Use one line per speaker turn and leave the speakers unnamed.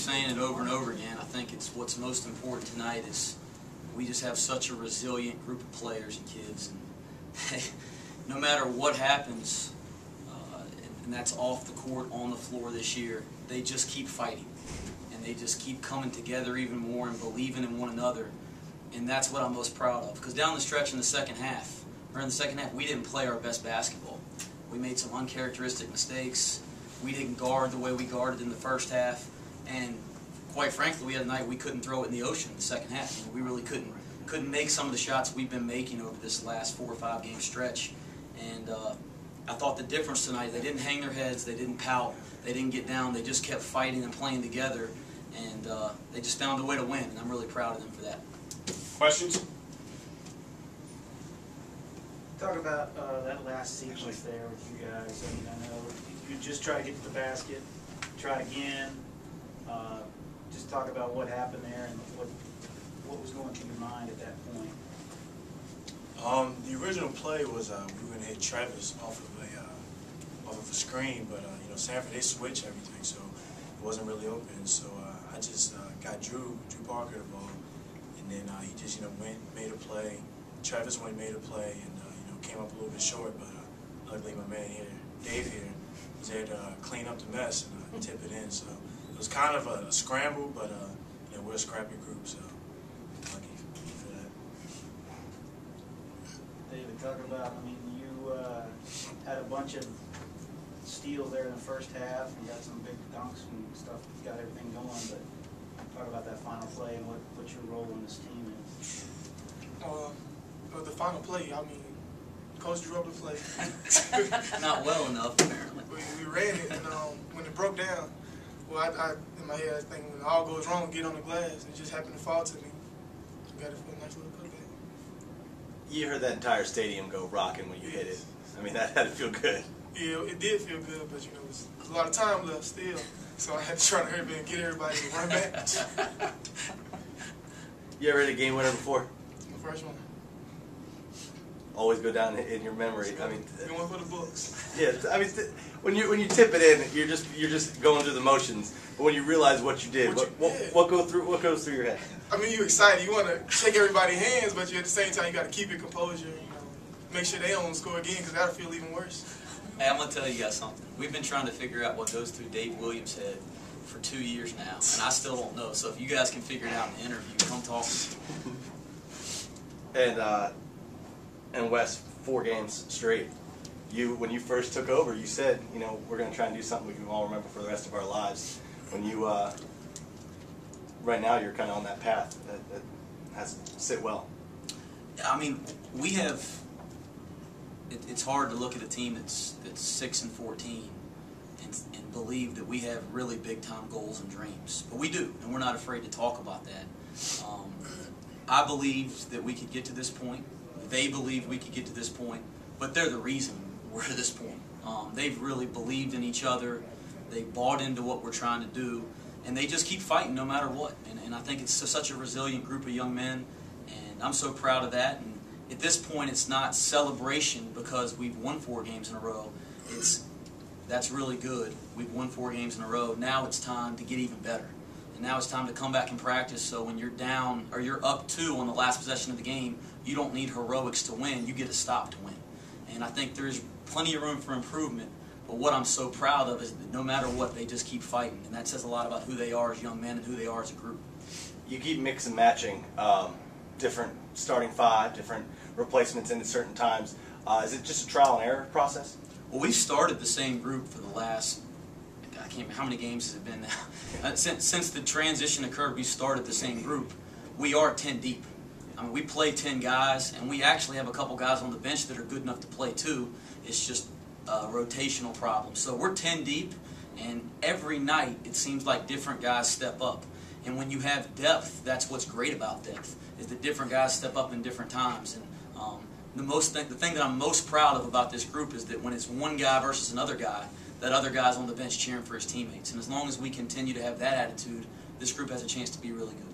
saying it over and over again. I think it's what's most important tonight is we just have such a resilient group of players and kids. And no matter what happens, and that's off the court, on the floor this year, they just keep fighting. And they just keep coming together even more and believing in one another. And that's what I'm most proud of. Because down the stretch in the second half, we didn't play our best basketball. We made some uncharacteristic mistakes. We didn't guard the way we guarded in the first half. And quite frankly, we had a night we couldn't throw it in the ocean in the second half. You know, we really couldn't make some of the shots we've been making over this last 4 or 5 game stretch. And I thought the difference tonight, they didn't hang their heads, they didn't pout, they didn't get down, they just kept fighting and playing together. And they just found a way to win, and I'm really proud of them for that.
Questions?
Talk about that last sequence there with you guys. I mean, I know you just try to get to the basket, try again. Just talk about what happened there and what was going through your mind at that point.
The original play was we were going to hit Travis off of a screen, but you know, Sanford, they switched everything, so it wasn't really open. So I just got Drew Parker the ball, and then he just, you know, made a play. Travis went and made a play, and you know, came up a little bit short, but luckily my man here, Dave here, was there to clean up the mess and tip it in. So it was kind of a scramble, but you know, we're a scrappy group, so lucky for that.
David, talk about, I mean, you had a bunch of steals there in the first half and got some big dunks and stuff, got everything going, but talk about that final play and what your role in this team is.
The final play, I mean, Coach drew up the play.
Not well enough, apparently.
We ran it, and when it broke down, well, I in my head, I was thinking when all goes wrong, get on the glass. It just happened to fall to me. Got a nice little putback.
You heard that entire stadium go rocking when you hit it. I mean, that had to feel good.
Yeah, it did feel good, but you know, there's a lot of time left still, so I had to try to hurry up and get everybody to run back.
You ever hit a game winner before?
The first one.
Always go down in your memory. I mean,
going for the books.
Yeah, I mean, when you tip it in, you're just going through the motions. But when you realize what you did, what goes through your head? I
mean, you're excited. You want to shake everybody's hands, but at the same time, you got to keep your composure. You know, make sure they don't score again, because that'll feel even worse.
Hey, I'm gonna tell you guys something. We've been trying to figure out what goes through Dave Williams' head for 2 years now, and I still don't know. So if you guys can figure it out in the interview, come talk to me.
And Wes, 4 games straight. When you first took over, you said, you know, we're going to try and do something we can all remember for the rest of our lives. When you, right now, you're kind of on that path that has to sit well.
I mean, we have. It's hard to look at a team that's 6-14 and believe that we have really big time goals and dreams, but we do, and we're not afraid to talk about that. I believe that we could get to this point. They believe we could get to this point, but they're the reason we're at this point. They've really believed in each other. They bought into what we're trying to do, and they just keep fighting no matter what. And I think it's such a resilient group of young men, and I'm so proud of that. And at this point, it's not celebration because we've won 4 games in a row. That's really good. We've won 4 games in a row. Now it's time to get even better. And now it's time to come back and practice, so when you're down or you're up 2 on the last possession of the game, you don't need heroics to win. You get a stop to win. And I think there's plenty of room for improvement, but what I'm so proud of is that no matter what, they just keep fighting, and that says a lot about who they are as young men and who they are as a group.
You keep mix and matching different starting 5, different replacements in at certain times. Is it just a trial and error process?
Well, we've started the same group for the last, I can't remember how many games has it been now. Since the transition occurred, we started the same group. We are 10 deep. I mean, we play 10 guys, and we actually have a couple guys on the bench that are good enough to play too. It's just a rotational problem. So we're 10 deep, and every night it seems like different guys step up. And when you have depth, that's what's great about depth, is that different guys step up in different times. And the thing that I'm most proud of about this group is that when it's one guy versus another guy, that other guy's on the bench cheering for his teammates. And as long as we continue to have that attitude, this group has a chance to be really good.